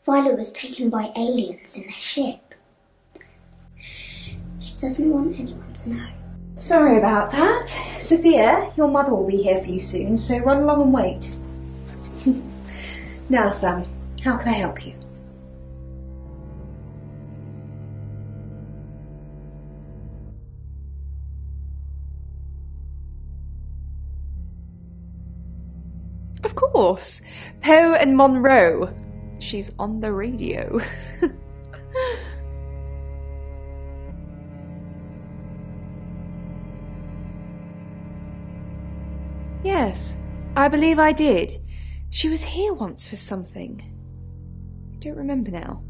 Violet was taken by aliens in their ship. Shh, she doesn't want anyone to know. Sorry about that. Sophia, your mother will be here for you soon, so run along and wait. Now, Sam, how can I help you? Of course. Poe and Monroe. She's on the radio. Yes, I believe I did. She was here once for something. I don't remember now.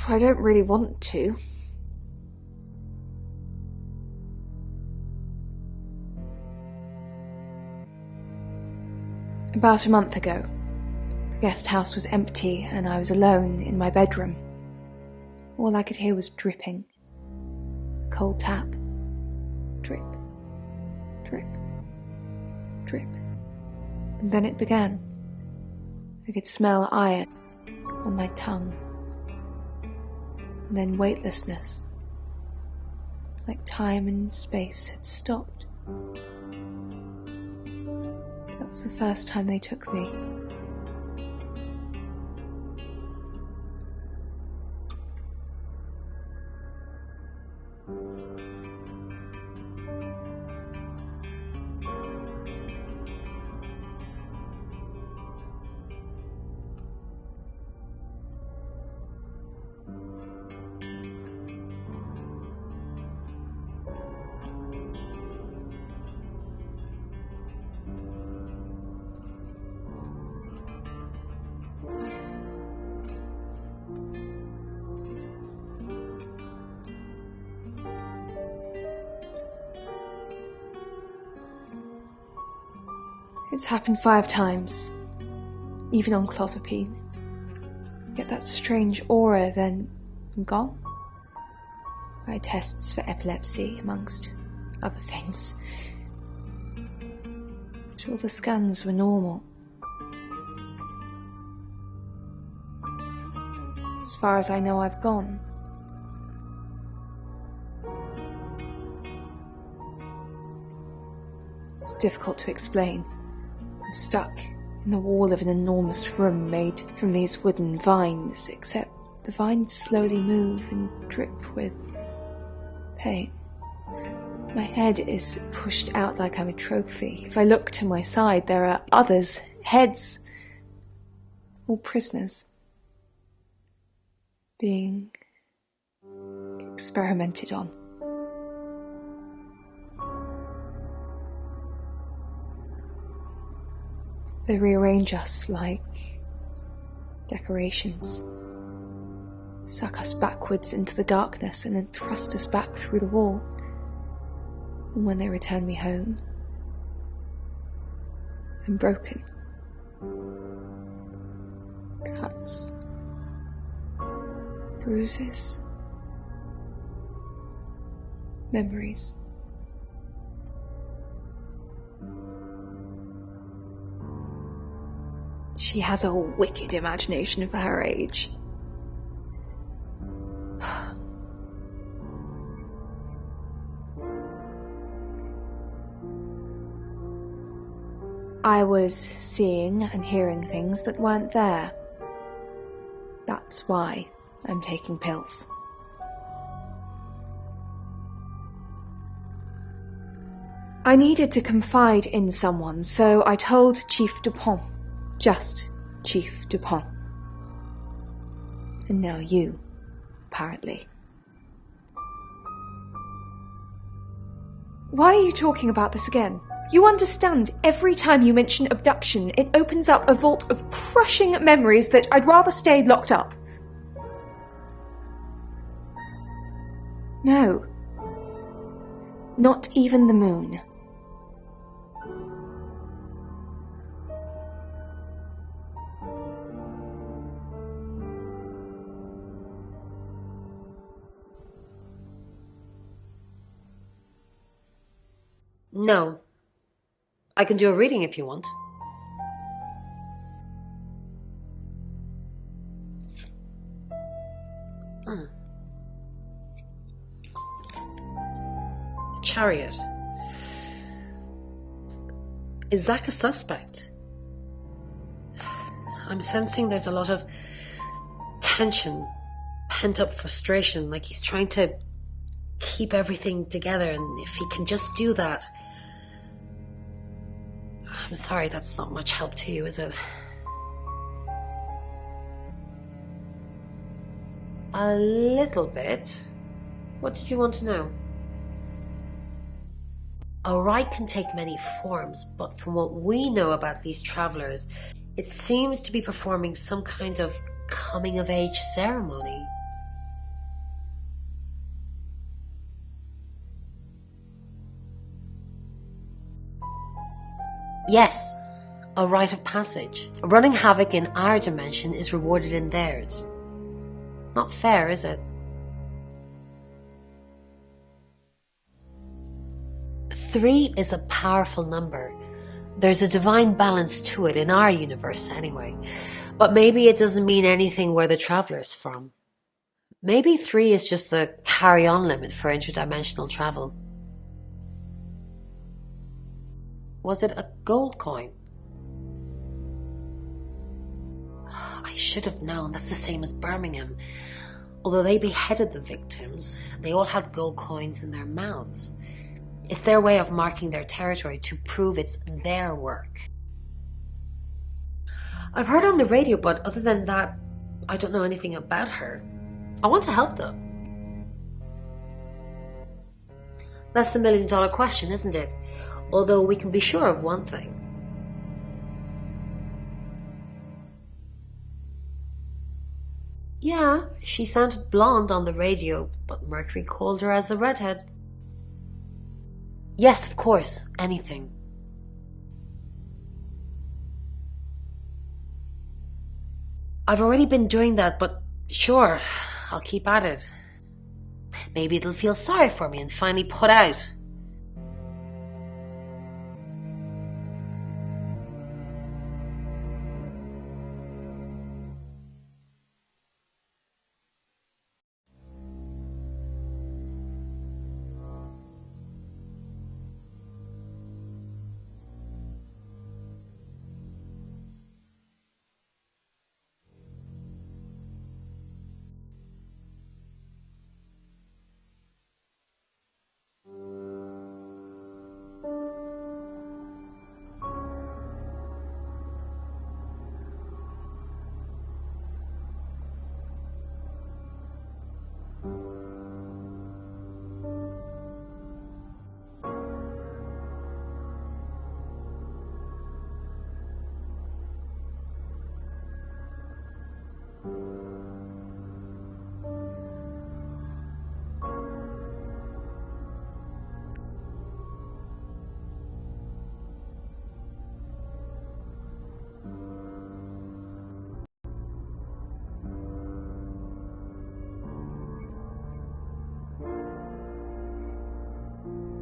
I don't really want to. About a month ago, the guest house was empty and I was alone in my bedroom. All I could hear was dripping. Cold tap. Drip. Drip. Drip. And then it began. I could smell iron on my tongue. And then weightlessness. Like time and space had stopped. That was the first time they took me. It's happened 5 times, even on clozapine. Get that strange aura, then I'm gone. I had tests for epilepsy, amongst other things. But all the scans were normal. As far as I know, I've gone. It's difficult to explain. Stuck in the wall of an enormous room made from these wooden vines, except the vines slowly move and drip with pain. My head is pushed out like I'm a trophy. If I look to my side, there are others, heads, all prisoners, being experimented on. They rearrange us like decorations, suck us backwards into the darkness and then thrust us back through the wall. And when they return me home, I'm broken. Cuts, bruises, memories. She has a wicked imagination for her age. I was seeing and hearing things that weren't there. That's why I'm taking pills. I needed to confide in someone, so I told Chief Dupont. Just Chief Dupont. And now you, apparently. Why are you talking about this again? You understand, every time you mention abduction, it opens up a vault of crushing memories that I'd rather stay locked up. No. Not even the moon. No. I can do a reading if you want. Chariot. Is Zach a suspect? I'm sensing there's a lot of tension, pent-up frustration, like he's trying to keep everything together, and if he can just do that... I'm sorry, that's not much help to you, is it? A little bit. What did you want to know? A rite can take many forms, but from what we know about these travelers, it seems to be performing some kind of coming-of-age ceremony. Yes, a rite of passage. Running havoc in our dimension is rewarded in theirs. Not fair, is it? 3 is a powerful number. There's a divine balance to it in our universe anyway. But maybe it doesn't mean anything where the traveller's from. Maybe 3 is just the carry-on limit for interdimensional travel. Was it a gold coin? I should have known. That's the same as Birmingham. Although they beheaded the victims, they all had gold coins in their mouths. It's their way of marking their territory to prove it's their work. I've heard on the radio, but other than that, I don't know anything about her. I want to help though. That's the million-dollar question, isn't it? Although we can be sure of one thing. Yeah, she sounded blonde on the radio, but Mercury called her as a redhead. Yes, of course, anything. I've already been doing that, but sure, I'll keep at it. Maybe it'll feel sorry for me and finally put out.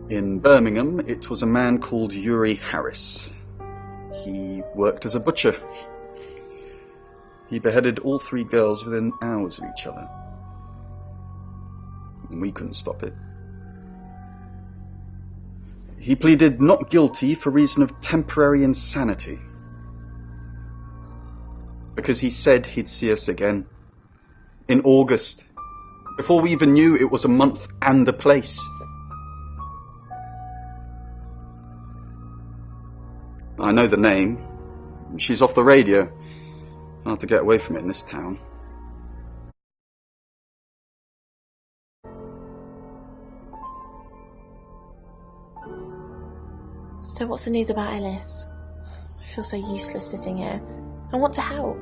In Birmingham, it was a man called Yuri Harris. He worked as a butcher. He beheaded all 3 girls within hours of each other. And we couldn't stop it. He pleaded not guilty for reason of temporary insanity. Because he said he'd see us again. In August. Before we even knew it was a month and a place. I know the name. She's off the radio. Hard to get away from it in this town. So what's the news about Ellis? I feel so useless sitting here. I want to help.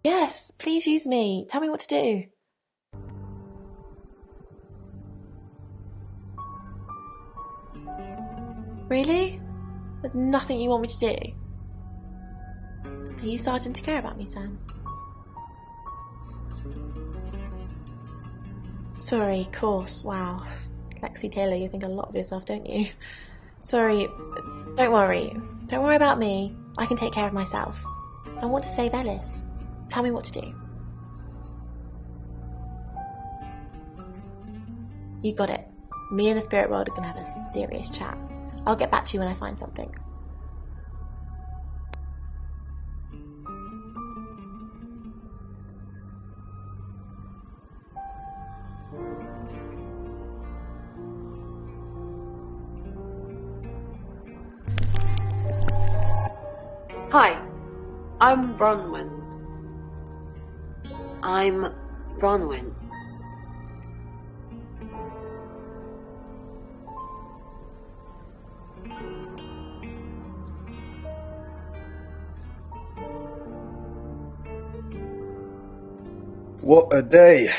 Yes, please use me. Tell me what to do. Really? There's nothing you want me to do? Are you starting to care about me, Sam? Sorry, course, wow. Lexi Taylor, you think a lot of yourself, don't you? Sorry, don't worry. Don't worry about me. I can take care of myself. I want to save Ellis. Tell me what to do. You got it. Me and the spirit world are going to have a serious chat. I'll get back to you when I find something. Hi, I'm Bronwyn. What a day.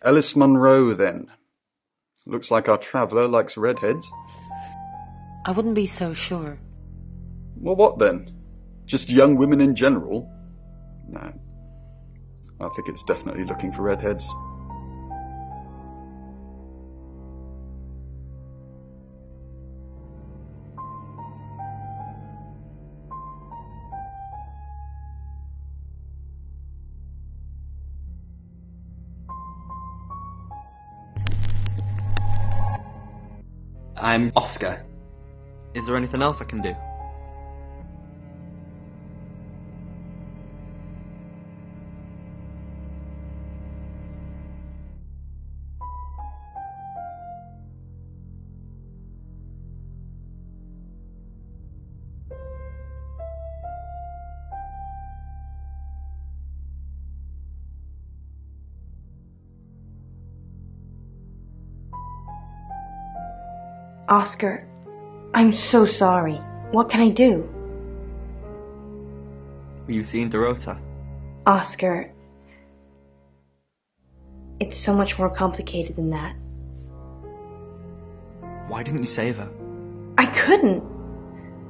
Alice Munro, then. Looks like our traveller likes redheads. I wouldn't be so sure. Well, what then? Just young women in general? No. I think it's definitely looking for redheads. I'm Oscar. Is there anything else I can do? Oscar, I'm so sorry. What can I do? Were you seeing Dorota? Oscar, it's so much more complicated than that. Why didn't you save her? I couldn't.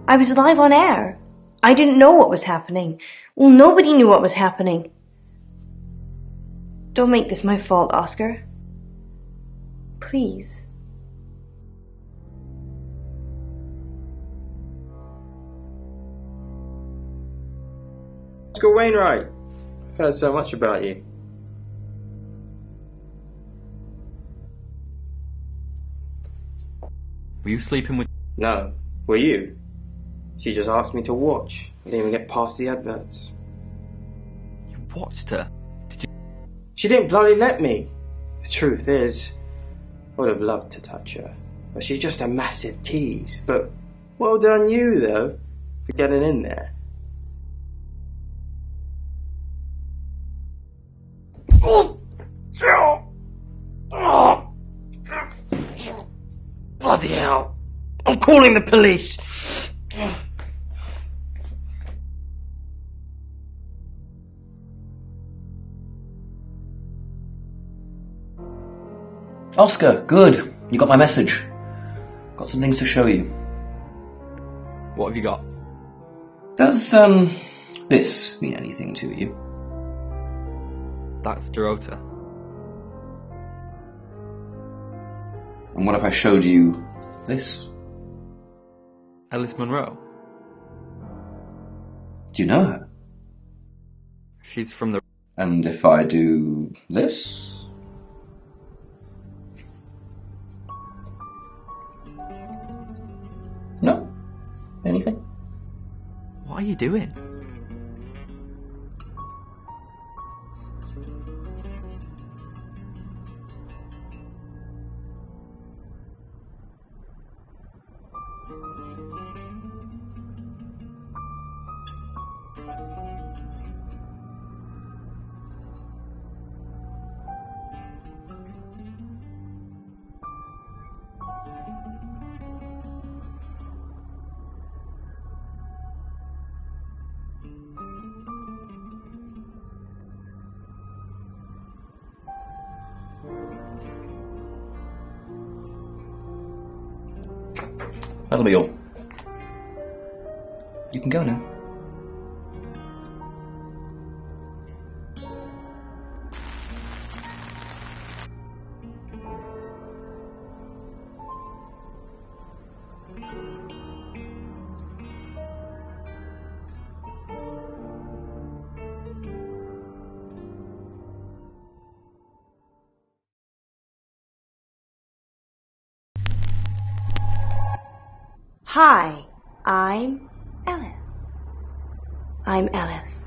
I was live on air. I didn't know what was happening. Well, nobody knew what was happening. Don't make this my fault, Oscar. Please. Oscar Wainwright. I've heard so much about you. Were you sleeping with... No, were you? She just asked me to watch. I didn't even get past the adverts. You watched her? Did you... She didn't bloody let me. The truth is, I would have loved to touch her. But she's just a massive tease. But well done you, though, for getting in there. Bloody hell! I'm calling the police! Oscar, good. You got my message. Got some things to show you. What have you got? Does, this mean anything to you? That's Dorota. And what if I showed you this? Alice Munro. Do you know her? She's from the... And if I do this? No? Anything? What are you doing? That'll be all. You can go now. Hi, I'm Alice. I'm Alice.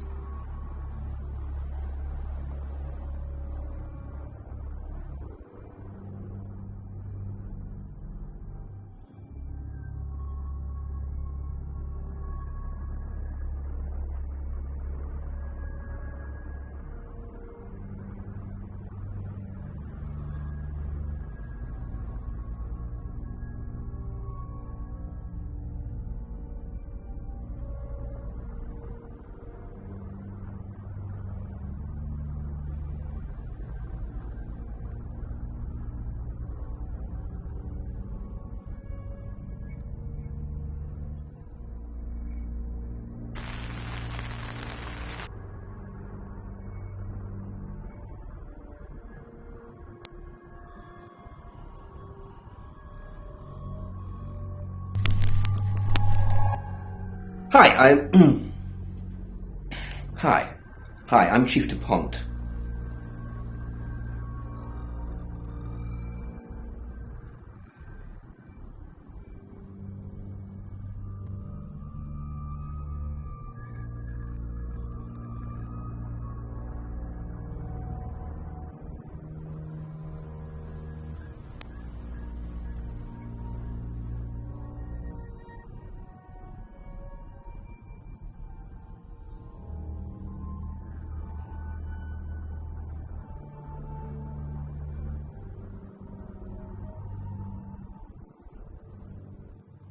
Hi, I'm Chief DuPont.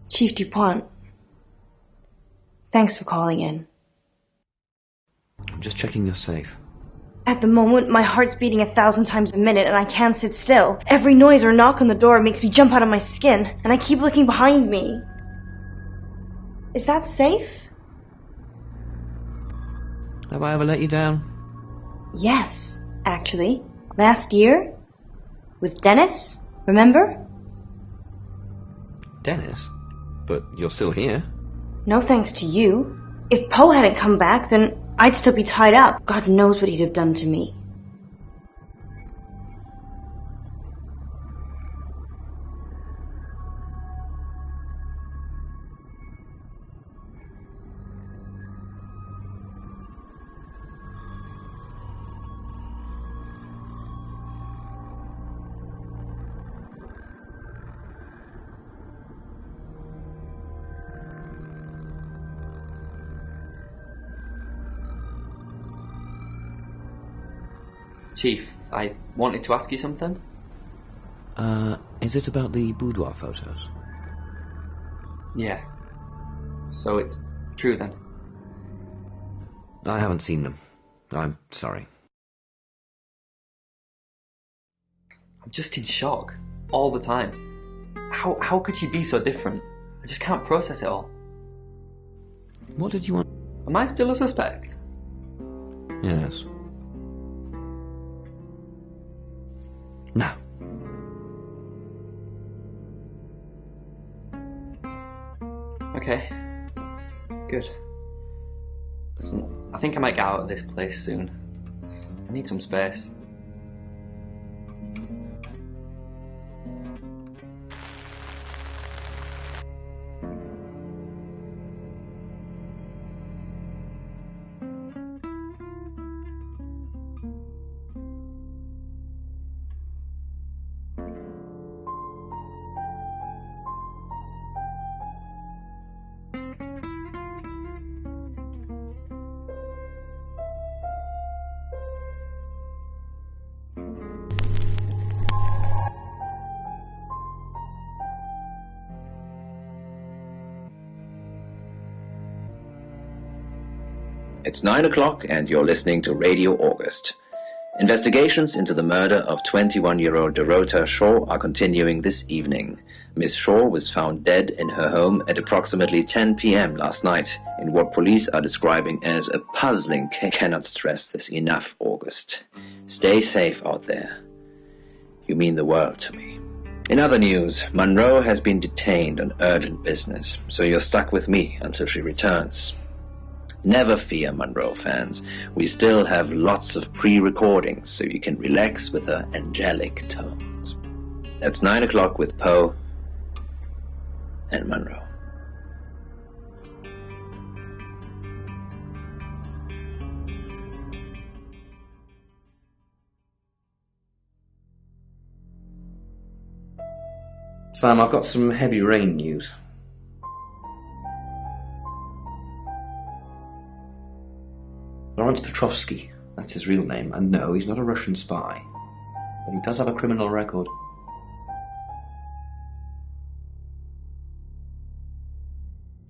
Chief DuPont, thanks for calling in. I'm just checking you're safe. At the moment, my heart's beating 1,000 times a minute and I can't sit still. Every noise or knock on the door makes me jump out of my skin, and I keep looking behind me. Is that safe? Have I ever let you down? Yes, actually. Last year? With Dennis, remember? Dennis? But you're still here. No thanks to you. If Poe hadn't come back, then I'd still be tied up. God knows what he'd have done to me. Chief, I wanted to ask you something. Is it about the boudoir photos? Yeah. So it's true then? I haven't seen them. I'm sorry. I'm just in shock. All the time. How could she be so different? I just can't process it all. What did you want? Am I still a suspect? Yes. No. Okay. Good. Listen, I think I might get out of this place soon. I need some space. It's 9 o'clock and you're listening to Radio August. Investigations into the murder of 21-year-old Dorota Shaw are continuing this evening. Miss Shaw was found dead in her home at approximately 10 p.m. last night in what police are describing as a puzzling case. Cannot stress this enough, August. Stay safe out there. You mean the world to me. In other news, Monroe has been detained on urgent business, so you're stuck with me until she returns. Never fear, Monroe fans. We still have lots of pre-recordings, so you can relax with her angelic tones. That's 9 o'clock with Poe and Monroe. Sam, I've got some heavy rain news. Lawrence Petrovsky, that's his real name, and no, he's not a Russian spy, but he does have a criminal record.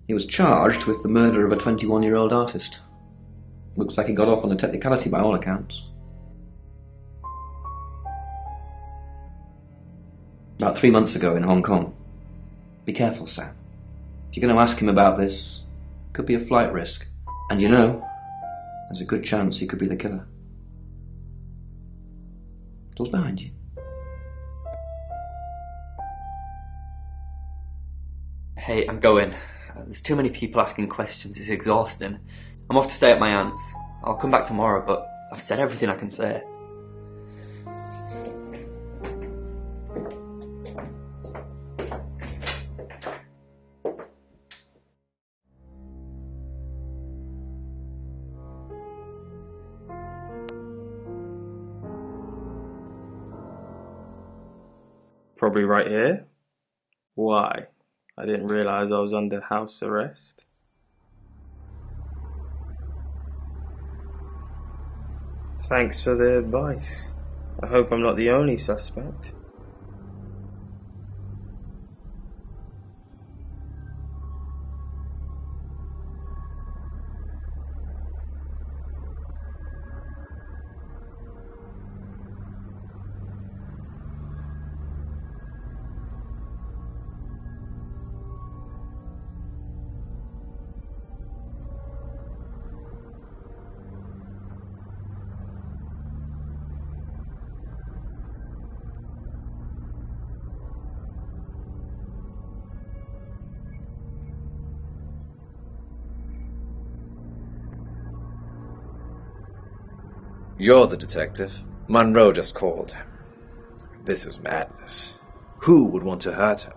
He was charged with the murder of a 21-year-old artist. Looks like he got off on a technicality by all accounts. About 3 months ago in Hong Kong. Be careful, Sam. If you're going to ask him about this, it could be a flight risk. And you know, there's a good chance he could be the killer. Door's behind you. Hey, I'm going. There's too many people asking questions, it's exhausting. I'm off to stay at my aunt's. I'll come back tomorrow, but I've said everything I can say. Probably right here. Why? I didn't realise I was under house arrest. Thanks for the advice. I hope I'm not the only suspect. You're the detective. Monroe just called. This is madness. Who would want to hurt her?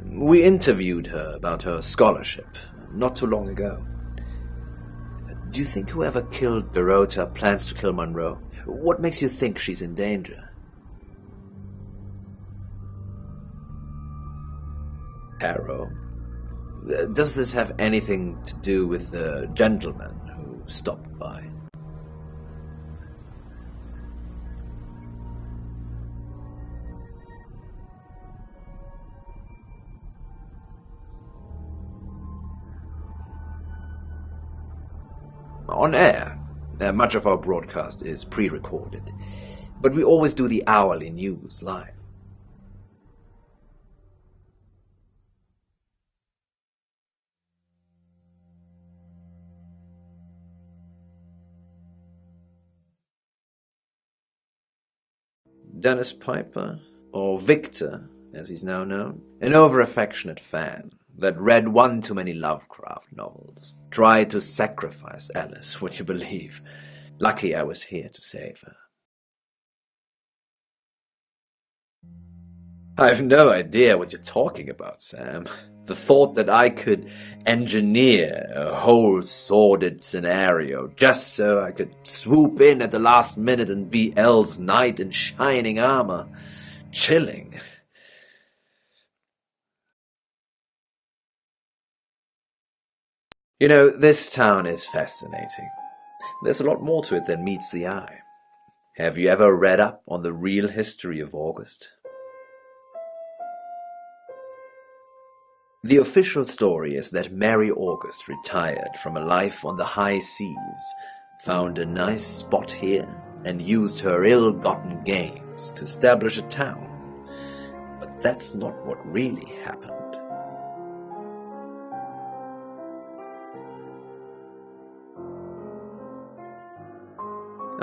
We interviewed her about her scholarship not too long ago. Do you think whoever killed Dorota plans to kill Monroe? What makes you think she's in danger? Arrow. Does this have anything to do with the gentleman who stopped by? On air, much of our broadcast is pre-recorded, but we always do the hourly news live. Dennis Piper, or Victor, as he's now known, an over-affectionate fan that read one too many Lovecraft novels, tried to sacrifice Alice, would you believe? Lucky I was here to save her. I've no idea what you're talking about, Sam. The thought that I could engineer a whole sordid scenario just so I could swoop in at the last minute and be El's knight in shining armor. Chilling. You know, this town is fascinating. There's a lot more to it than meets the eye. Have you ever read up on the real history of August? The official story is that Mary August retired from a life on the high seas, found a nice spot here, and used her ill-gotten gains to establish a town. But that's not what really happened.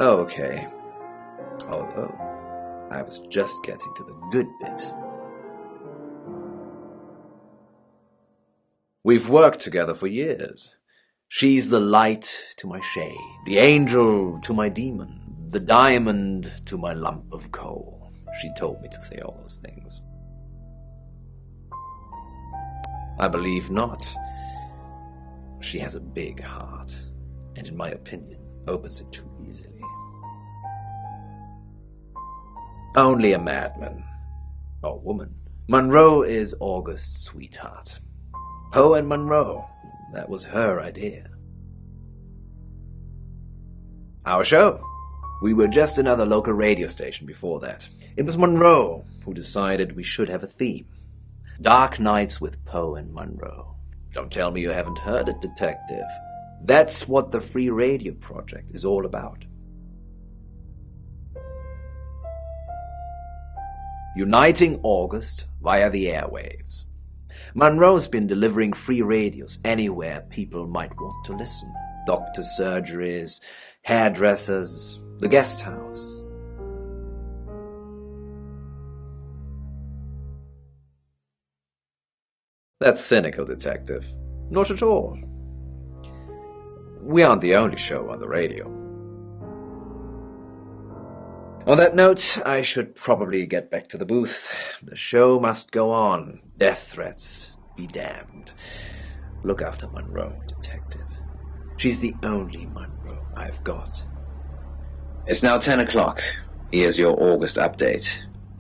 Okay. Although, I was just getting to the good bit. We've worked together for years. She's the light to my shade, the angel to my demon, the diamond to my lump of coal. She told me to say all those things. I believe not. She has a big heart, and in my opinion, opens it too easily. Only a madman. Or woman. Monroe is August's sweetheart. Poe and Monroe. That was her idea. Our show. We were just another local radio station before that. It was Monroe who decided we should have a theme. Dark Nights with Poe and Monroe. Don't tell me you haven't heard it, detective. That's what the Free Radio Project is all about. Uniting August via the airwaves. Monroe's been delivering free radios anywhere people might want to listen. Doctor surgeries, hairdressers, the guest house. That's cynical, detective. Not at all. We aren't the only show on the radio. On that note, I should probably get back to the booth. The show must go on. Death threats be damned. Look after Monroe, detective. She's the only Monroe I've got. It's now 10 o'clock. Here's your August update.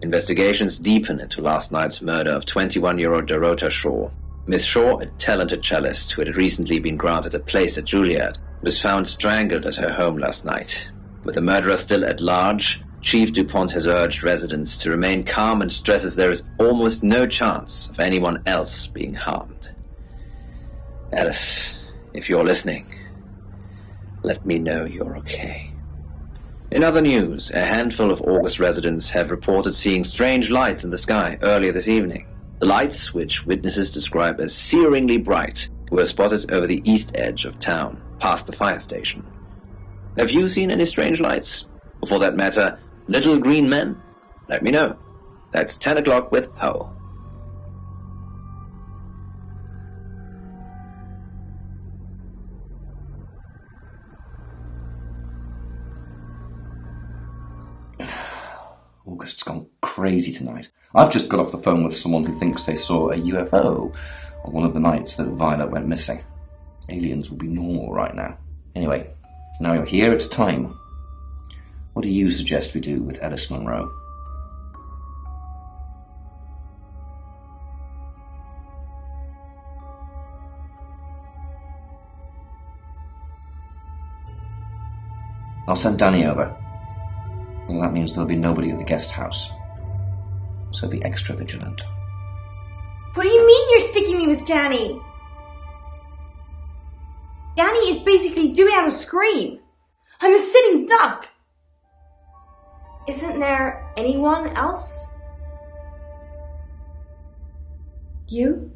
Investigations deepen into last night's murder of 21-year-old Dorota Shaw. Miss Shaw, a talented cellist who had recently been granted a place at Juilliard, was found strangled at her home last night. With the murderer still at large, Chief DuPont has urged residents to remain calm and stresses there is almost no chance of anyone else being harmed. Alice, if you're listening, let me know you're okay. In other news, a handful of August residents have reported seeing strange lights in the sky earlier this evening. The lights, which witnesses describe as searingly bright, were spotted over the east edge of town, past the fire station. Have you seen any strange lights? Or for that matter, little green men? Let me know. That's 10 o'clock with Poe. August's gone crazy tonight. I've just got off the phone with someone who thinks they saw a UFO on one of the nights that Violet went missing. Aliens will be normal right now. Anyway, now you're here, it's time. What do you suggest we do with Alice Monroe? I'll send Danny over. Well, that means there'll be nobody at the guest house. So be extra vigilant. What do you mean you're sticking me with Danny? Danny is basically doing out a scream. I'm a sitting duck. Isn't there anyone else? You?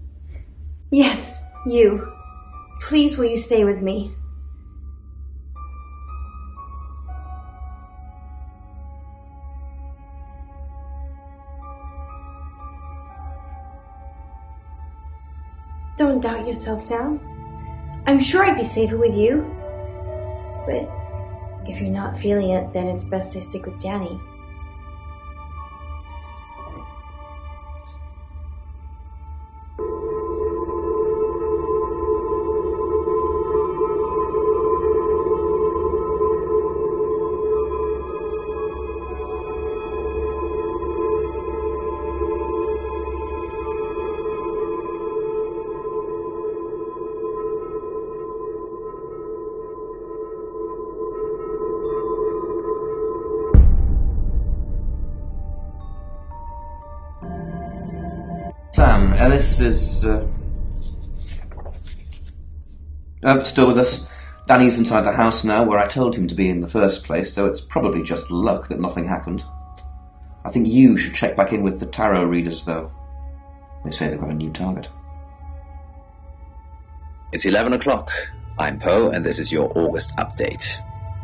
Yes, you. Please will you stay with me? Don't doubt yourself, Sam. I'm sure I'd be safer with you. But if you're not feeling it, then it's best I stick with Danny. Sam, Ellis is still with us. Danny's inside the house now, where I told him to be in the first place, so it's probably just luck that nothing happened. I think you should check back in with the tarot readers, though. They say they've got a new target. It's 11 o'clock. I'm Poe, and this is your August update.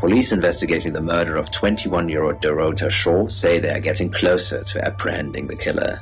Police investigating the murder of 21-year-old Dorota Shaw say they are getting closer to apprehending the killer.